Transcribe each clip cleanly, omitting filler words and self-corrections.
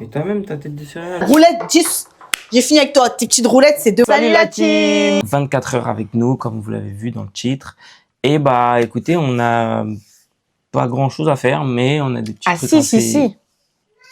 Et t'as même ta tête de céréales. Roulette, 10. J'ai fini avec toi. Tes petites roulettes, c'est 2. Salut la team. 24 heures avec nous, comme vous l'avez vu dans le titre. Et bah, écoutez, on a pas grand chose à faire, mais on a des petits trucs assez... Si.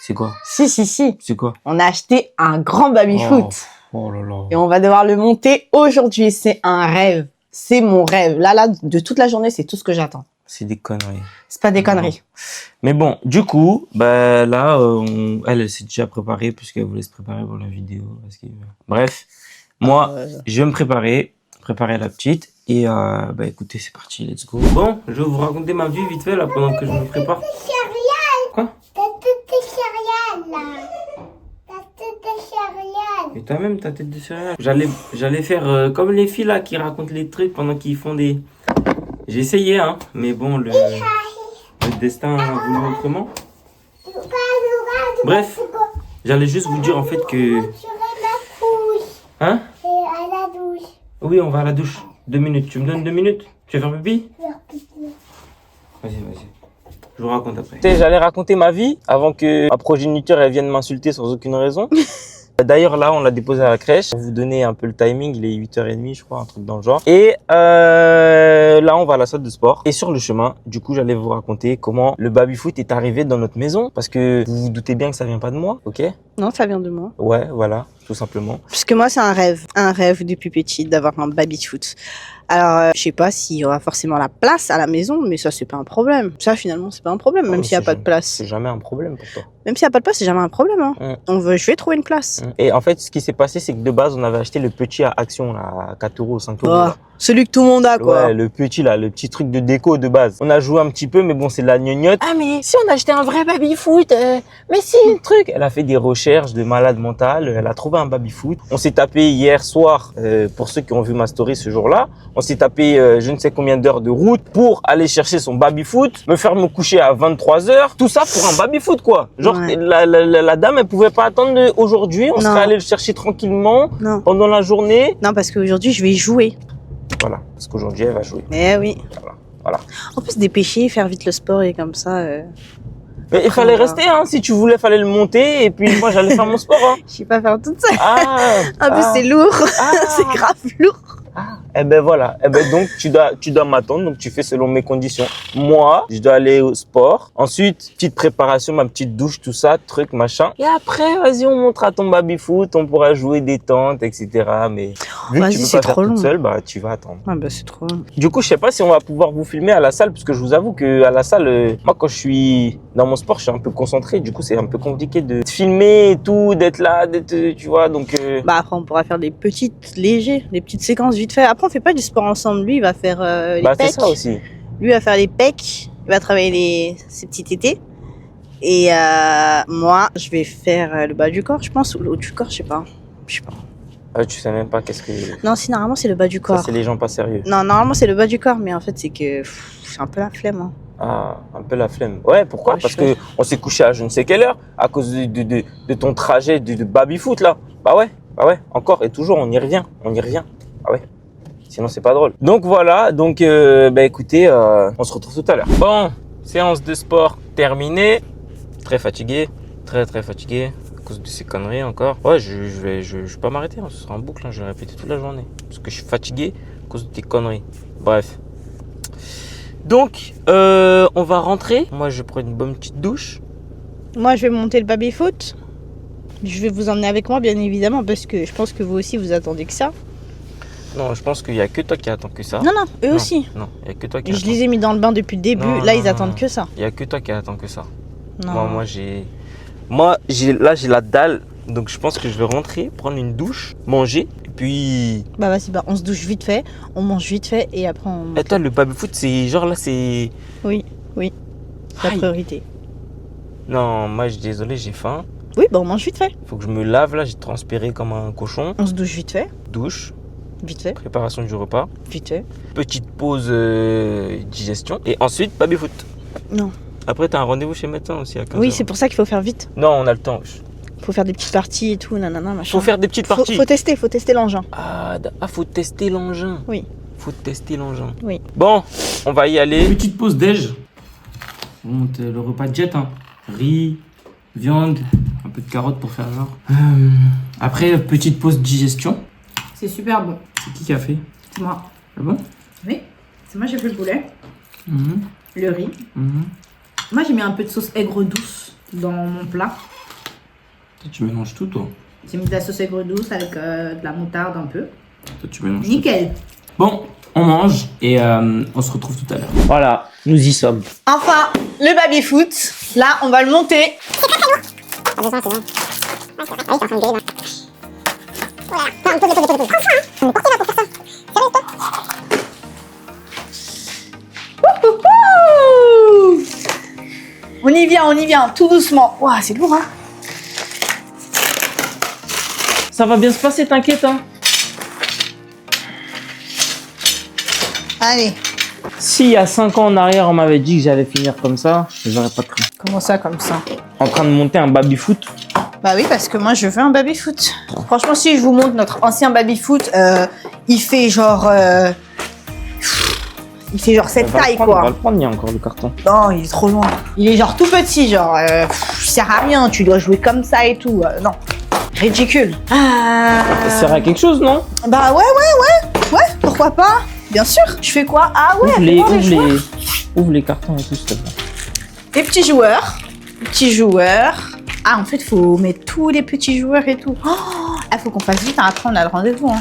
C'est quoi? Si. C'est quoi? On a acheté un grand baby-foot. Oh là là. Et on va devoir le monter aujourd'hui. C'est un rêve. C'est mon rêve. Là, de toute la journée, c'est tout ce que j'attends. C'est des conneries. C'est pas des conneries. Mais bon, du coup, bah là, elle s'est déjà préparée puisqu'elle voulait se préparer pour la vidéo. Bref, moi, je vais me préparer la petite. Et bah écoutez, c'est parti, let's go. Bon, je vais vous raconter ma vie vite fait là pendant que je me prépare. Quoi? T'as toutes tes céréales là. T'as toutes tes céréales. Et t'as même ta tête de céréales. J'allais faire comme les filles là qui racontent les trucs pendant qu'ils font des... J'ai essayé, hein, mais bon, le destin a voulu autrement. Bref, j'allais juste vous dire en fait que... Hein? Et à la douche. Oui, on va à la douche. 2 minutes. Tu me donnes 2 minutes? Tu veux faire pipi? Vas-y. Je vous raconte après. J'allais raconter ma vie avant que ma progéniture elle vienne m'insulter sans aucune raison. D'ailleurs, là, on l'a déposé à la crèche. Pour vous donner un peu le timing, il est 8h30, je crois, un truc dans le genre. Et là, on va à la salle de sport. Et sur le chemin, du coup, j'allais vous raconter comment le baby-foot est arrivé dans notre maison. Parce que vous vous doutez bien que ça vient pas de moi, ok? Non, ça vient de moi. Ouais, voilà, tout simplement. Parce que moi, c'est un rêve depuis petite d'avoir un baby-foot. Alors, je sais pas s'il y aura forcément la place à la maison, mais ça, c'est pas un problème. Ça, finalement, c'est pas un problème, même s'il y a pas de place. C'est jamais un problème pour toi. Même s'il y a pas de place, c'est jamais un problème. Hein. Je vais trouver une place. Et en fait, ce qui s'est passé, c'est que de base, on avait acheté le petit à Action, là, à 4 €, 5 €. Oh, celui que tout le monde a, quoi. Ouais, le petit, là, le petit truc de déco de base. On a joué un petit peu, mais bon, c'est de la gnognotte. Ah, mais si on achetait un vrai baby-foot, mais si, le truc. Elle a fait des recherches de malade mentale, elle a trouvé un baby-foot. On s'est tapé hier soir, pour ceux qui ont vu ma story ce jour-là, on s'est tapé je ne sais combien d'heures de route pour aller chercher son baby-foot, me faire me coucher à 23 h. Tout ça pour un baby-foot, quoi. Genre, Ouais. la dame, elle pouvait pas attendre aujourd'hui. On serait allé le chercher tranquillement pendant la journée. Non, parce qu'aujourd'hui, je vais jouer. Voilà, parce qu'aujourd'hui, elle va jouer. Eh oui. Voilà. En plus, dépêcher, faire vite le sport et comme ça. Mais il fallait rester, hein. Si tu voulais, fallait le monter. Et puis, moi, j'allais faire mon sport, hein. Je sais pas faire toute seule. En plus, c'est lourd. C'est grave lourd. Eh ben voilà, donc tu dois m'attendre, donc tu fais selon mes conditions. Moi, je dois aller au sport. Ensuite, petite préparation, ma petite douche, tout ça, truc, machin. Et après, vas-y, on montrera ton baby-foot, on pourra jouer détente, etc. Mais vu que tu peux pas faire toute seule, bah tu vas attendre. Ah bah c'est trop long. Du coup, je sais pas si on va pouvoir vous filmer à la salle, parce que je vous avoue que à la salle, moi quand je suis dans mon sport, je suis un peu concentré. Du coup, c'est un peu compliqué de filmer et tout, d'être là, tu vois, donc. Bah après, on pourra faire des petites séquences vite fait. Après, on fait pas du sport ensemble. Lui, il va faire les pecs. C'est ça aussi. Lui, il va faire les pecs. Il va travailler ses petits tétés. Et moi, je vais faire le bas du corps, je pense, ou le haut du corps, je sais pas. Ah, tu sais même pas qu'est-ce que... Non, si, normalement, c'est le bas du corps. Ça, c'est les gens pas sérieux. Non, normalement, c'est le bas du corps, mais en fait, c'est que c'est un peu la flemme. Hein. Ah, un peu la flemme. Ouais, pourquoi? Parce que on s'est couché à je ne sais quelle heure à cause de ton trajet de baby-foot, là. Bah ouais, encore et toujours, on y revient. Ah ouais. Sinon, c'est pas drôle. Donc voilà, bah écoutez, on se retrouve tout à l'heure. Bon, séance de sport terminée. Très fatigué, très fatigué. À cause de ces conneries encore. Ouais, je vais pas m'arrêter, hein. Ce sera en boucle, hein. Je vais répéter toute la journée. Parce que je suis fatigué à cause de tes conneries. Bref. Donc, on va rentrer. Moi, je prends une bonne petite douche. Moi, je vais monter le baby-foot. Je vais vous emmener avec moi, bien évidemment, parce que je pense que vous aussi, vous attendez que ça. Non, je pense qu'il n'y a que toi qui attends que ça. Non, eux aussi. Non, il n'y a que toi qui attends. Je les ai mis dans le bain depuis le début. Là, ils attendent que ça. Il n'y a que toi qui attends que ça. Non. Moi, j'ai la dalle. Donc, je pense que je vais rentrer, prendre une douche, manger, et puis... Bah, vas-y, on se douche vite fait, on mange vite fait, et après, on... Et toi, le baby-foot, c'est genre là, c'est... Oui. La priorité. Non, moi, je suis désolé, j'ai faim. Oui, on mange vite fait. Faut que je me lave, là, j'ai transpiré comme un cochon. On se douche vite fait. Douche. Vite fait. Préparation du repas. Vite fait. Petite pause digestion. Et ensuite, baby-foot. Non. Après, t'as un rendez-vous chez le médecin aussi à 15h. Oui, c'est pour ça qu'il faut faire vite. Non, on a le temps. Faut faire des petites parties et tout, nanana, machin. Faut faire des petites parties. Faut tester l'engin. Faut tester l'engin. Oui. Faut tester l'engin. Oui. Bon, on va y aller. Petite pause déj. On monte le repas de jet, hein. Riz, viande, un Un peu de carottes pour faire genre. Après, petite pause digestion. C'est super bon. C'est qui a fait? C'est moi. Ah bon? Oui, c'est moi j'ai fait le poulet, Mhm. le riz. Mhm. Moi j'ai mis un peu de sauce aigre douce dans mon plat. Toi, tu mélanges tout, toi. J'ai mis de la sauce aigre douce avec de la moutarde un peu. Toi, tu mélanges tout. Nickel. Bon, on mange et on se retrouve tout à l'heure. Voilà, nous y sommes. Enfin, le baby-foot. Là, on va le monter. On y vient, tout doucement. Ouah, c'est lourd, hein. Ça va bien se passer, t'inquiète, hein. Allez. Si il y a 5 ans en arrière, on m'avait dit que j'allais finir comme ça, j'aurais pas cru. Comment ça, comme ça? En train de monter un baby-foot. Bah oui, parce que moi, je veux un baby-foot. Franchement, si je vous montre notre ancien baby-foot, il fait genre... il fait genre cette taille, On va quoi. le prendre, il y a encore le carton. Non, il est trop loin. Il est genre tout petit, genre... il sert à rien, tu dois jouer comme ça et tout. Non. Ridicule. Ça sert à quelque chose, non? Bah ouais, pourquoi pas? Bien sûr. Je fais quoi? Ah ouais, Ouvre les cartons et tout, s'il te plaît. des petits joueurs. Petits joueurs. Ah, en fait, faut mettre tous les petits joueurs et tout. Oh, faut qu'on fasse vite, hein. Après on a le rendez-vous. Hein.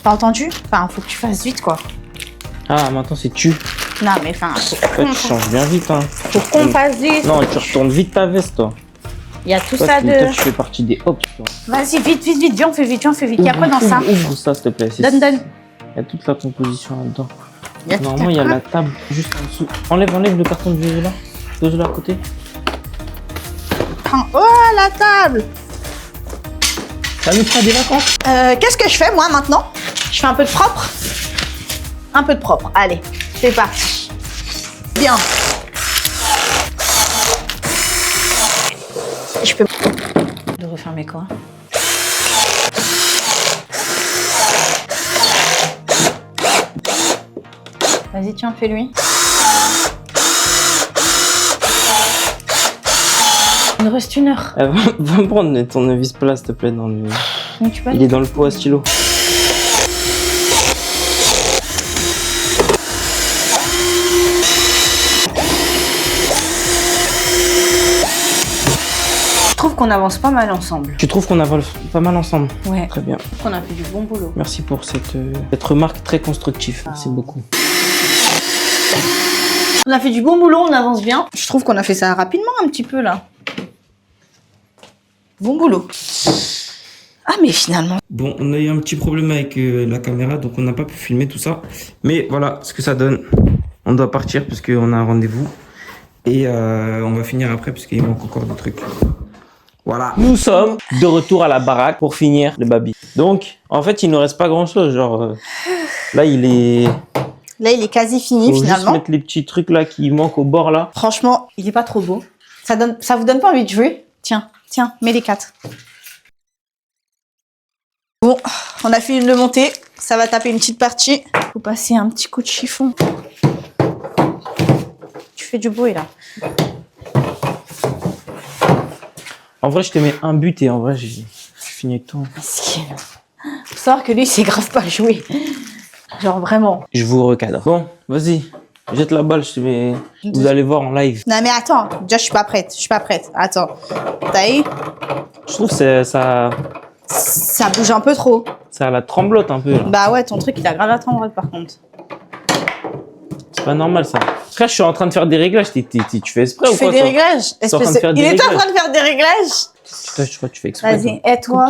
T'as entendu? Enfin, faut que tu fasses vite, quoi. Ah, maintenant c'est tu. Non, mais enfin, Toi, tu changes bien vite, hein. faut qu'on fasse vite. Non, tu retournes vite ta veste, toi. Il y a tout Toi, ça toi, de... tu fais partie des hops, toi. Vas-y, vite. Viens, on fait vite. Il y a quoi dans ça? Ouvre ça, s'il te plaît. Donne. Il y a toute la composition là-dedans. Il y a tout Normalement, il y a la table juste en dessous. Enlève le carton de jeu là. Pose-le à côté. Oh, la table. Ça nous fera des vacances. Qu'est-ce que je fais, moi, maintenant? Je fais un peu de propre. Allez, c'est parti. Bien. Je peux... De refermer quoi? Vas-y, tiens, fais-lui. Il nous reste 1 heure. Va me prendre ton vis-plat, s'il te plaît. Mais tu peux Il est dans le pot à stylo. Je trouve qu'on avance pas mal ensemble. Tu trouves qu'on avance pas mal ensemble? Ouais. Très bien. On a fait du bon boulot. Merci pour cette remarque très constructive. Merci beaucoup. On a fait du bon boulot, on avance bien. Je trouve qu'on a fait ça rapidement un petit peu là. Bon boulot. Ah mais finalement... Bon, on a eu un petit problème avec la caméra, donc on n'a pas pu filmer tout ça. Mais voilà ce que ça donne. On doit partir parce qu'on a un rendez-vous. Et on va finir après parce qu'il manque encore des trucs. Voilà. Nous sommes de retour à la baraque pour finir le baby. Donc, en fait, il ne nous reste pas grand-chose. Genre, là, il est... Là, il est quasi fini Faut finalement. juste mettre les petits trucs là qui manquent au bord là. Franchement, il est pas trop beau. Ça vous donne pas envie de jouer? Tiens, mets les 4. Bon, on a fini de le monter. Ça va taper une petite partie. Faut passer un petit coup de chiffon. Tu fais du bruit là. En vrai, je te mets un but et en vrai, j'ai fini avec toi. Miskin. Faut savoir que lui, c'est grave pas jouer. Genre vraiment. Je vous recadre. Bon, vas-y. Jette la balle, je te mets... Vous allez voir en live. Non mais attends, déjà je suis pas prête. Attends. Taille. Je trouve que ça bouge un peu trop. a la tremblote un peu. Là. Bah ouais, ton truc il a grave la tremblote par contre. C'est pas normal ça. Frère, je suis en train de faire des réglages. Tu fais exprès ou Tu quoi? fais des réglages? en train de faire des Il est en réglages. train de faire des réglages? Putain, je crois que tu fais exprès. Vas-y, aide-toi.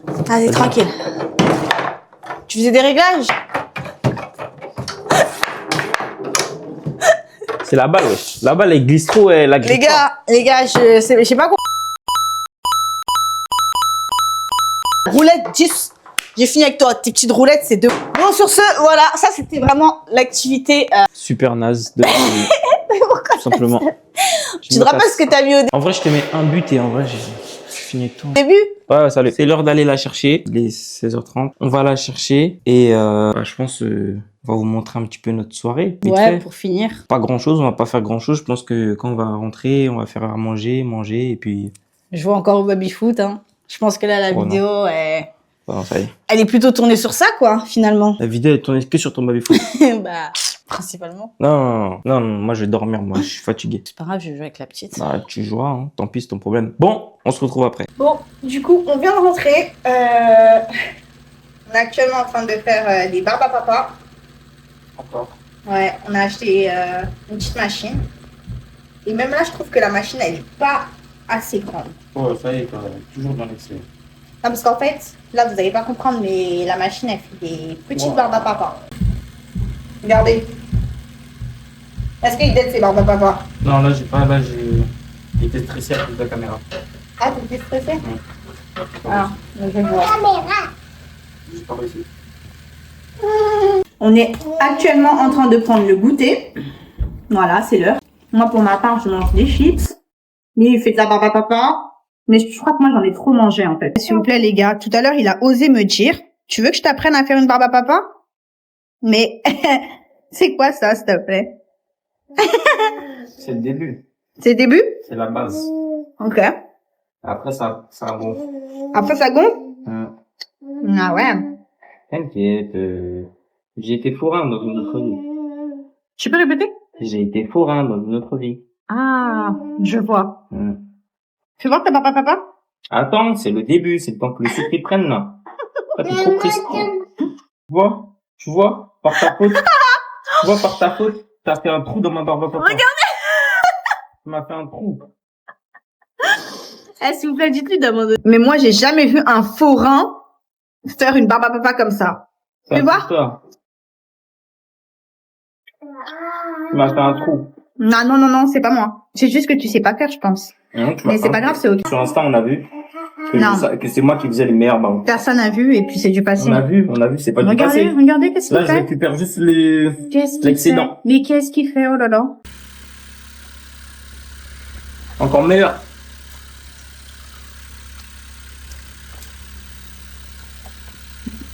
Vas-y, tranquille. Tu faisais des réglages? C'est la balle, wesh. La balle, elle glisse trop, elle la grippe. Les gars, je sais pas quoi. Roulette 10. J'ai fini avec toi. Tes petites roulettes, c'est 2. Bon, sur ce, voilà. Ça, c'était vraiment l'activité. Super naze. Tout simplement. Tu te rappelles ce que t'as mis au début? En vrai, je te mets un but et en vrai, j'ai finis tout. Début. Ouais, salut. C'est l'heure d'aller la chercher. Il est 16h30. On va la chercher et je pense on va vous montrer un petit peu notre soirée. Vite Ouais, fait. pour finir. Pas grand chose, on va pas faire grand chose. Je pense que quand on va rentrer, on va faire à manger et puis Je vois encore au baby-foot. Hein. Je pense que là, la Oh, vidéo, bon, ça y est. elle est plutôt tournée sur ça, quoi, finalement. La vidéo est tournée que sur ton baby-foot. Bah, principalement. Non, moi je vais dormir, moi je suis fatigué. C'est pas grave, je vais jouer avec la petite. Bah, tu joueras, hein. Tant pis, c'est ton problème. Bon, on se retrouve après. Bon, du coup, on vient de rentrer. On est actuellement en train de faire des barbes à papa. Encore. Ouais, on a acheté une petite machine. Et même là, je trouve que la machine, elle est pas assez grande. Oh, ça y est, toujours dans l'excès. Non, parce qu'en fait, là, vous n'allez pas comprendre, mais la machine, elle fait des petites barbes à papa. Regardez. Est-ce qu'il aide ces barbes à papa? Non, là j'ai été stressé à cause de la caméra. Ah, t'es stressé? Ah, je vois. Caméra. J'ai pas réussi. On est actuellement en train de prendre le goûter. Voilà, c'est l'heure. Moi, pour ma part, je mange des chips. Lui, il fait de la barbe à papa. Mais je crois que moi, j'en ai trop mangé, en fait. S'il vous plaît, les gars, tout à l'heure, il a osé me dire, tu veux que je t'apprenne à faire une barbe à papa? Mais, c'est quoi ça, s'il te plaît? C'est le début, C'est le début? c'est la base. Ok. Après ça gonfle. Après, ça gonfle? Ah ouais. T'inquiète, j'ai été forain dans une autre vie. Tu peux répéter? J'ai été forain dans une autre vie. Ah, je vois. Hmm. Fais voir ta barbe à papa. Attends, c'est le début, c'est le temps que les sucres prennent là. Ah, t'es trop triste. Tu vois, par ta faute. Tu vois, par ta faute, t'as fait un trou dans ma barbe à papa. Regardez. Tu m'as fait un trou. Eh, s'il vous plaît, dites-lui d'abandonner. Mais moi, j'ai jamais vu un forain faire une barbe à papa comme ça. Ça, Tu vois? toi. Tu m'as fait un trou. Non, c'est pas moi. C'est juste que tu sais pas faire, je pense. Non, tu m'as Mais fait c'est un pas trou. grave, c'est ok. Sur Insta, on a vu Non. que c'est moi qui faisais les meilleurs ballons. Personne n'a vu et puis c'est du passé. On a vu, c'est pas du Regardez, passé. regardez qu'est-ce Là, qu'il je fait. récupère juste les... Qu'est-ce qu'il fait? l'excédent. Mais qu'est-ce qu'il fait? Oh là là. Encore meilleur.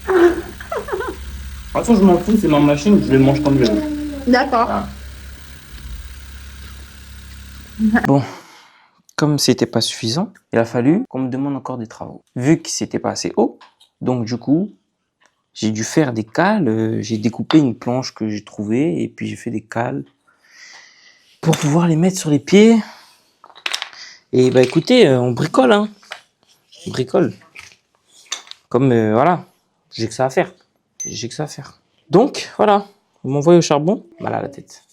De toute façon, je m'en fous, c'est ma machine, je les mange comme je veux. D'accord. Ah. Bon, comme c'était pas suffisant, il a fallu qu'on me demande encore des travaux. Vu que c'était pas assez haut, donc du coup, j'ai dû faire des cales. J'ai découpé une planche que j'ai trouvée et puis j'ai fait des cales pour pouvoir les mettre sur les pieds. Et bah écoutez, on bricole, hein. On bricole. Comme voilà, j'ai que ça à faire. J'ai que ça à faire. Donc voilà, vous m'envoyez au charbon, mal à la tête.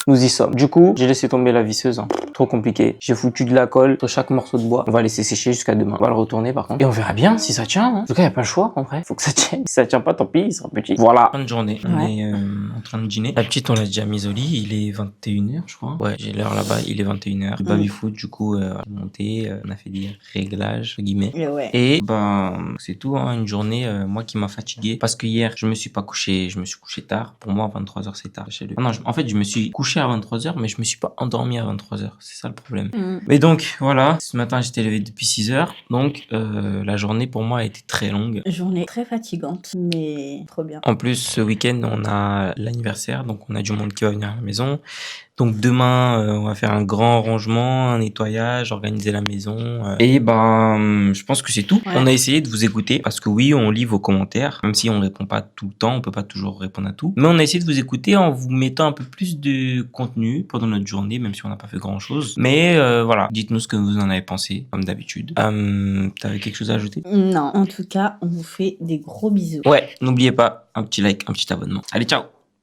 Nous y sommes. Du coup, j'ai laissé tomber la visseuse. Hein. Trop compliqué. J'ai foutu de la colle sur chaque morceau de bois. On va laisser sécher jusqu'à demain. On va le retourner par contre. Et on verra bien si ça tient. Hein. En tout cas, il n'y a pas le choix en vrai. Faut que ça tienne. Si ça tient pas, tant pis, il sera petit. Voilà. Fin de journée. On est en train de dîner. La petite, on l'a déjà mise au lit. Il est 21h, je crois. Ouais, j'ai l'heure là-bas. Il est 21h. Le baby foot, du coup, monté. On a fait des réglages, entre guillemets. Ouais. Et ben, c'est tout. Hein. Une journée, moi, qui m'a fatigué. Parce que hier, je me suis pas couché. Je me suis couché tard. Pour moi, 23h, c'est tard chez lui. Non, en fait, je me suis couché à 23h, mais je me suis pas endormi à 23h. C'est ça le problème. Mais donc, voilà. Ce matin, j'étais levé depuis 6h. Donc, la journée, pour moi, a été très longue. Journée très fatigante, mais trop bien. En plus, ce week-end, on a l'anniversaire. Donc, on a du monde qui va venir à la maison. Donc demain, on va faire un grand rangement, un nettoyage, organiser la maison. Et ben, je pense que c'est tout. Ouais. On a essayé de vous écouter parce que oui, on lit vos commentaires, même si on répond pas tout le temps, on peut pas toujours répondre à tout. Mais on a essayé de vous écouter en vous mettant un peu plus de contenu pendant notre journée, même si on n'a pas fait grand chose. Mais voilà, dites-nous ce que vous en avez pensé, comme d'habitude. T'avais quelque chose à ajouter? Non, en tout cas, on vous fait des gros bisous. Ouais, n'oubliez pas un petit like, un petit abonnement. Allez, ciao!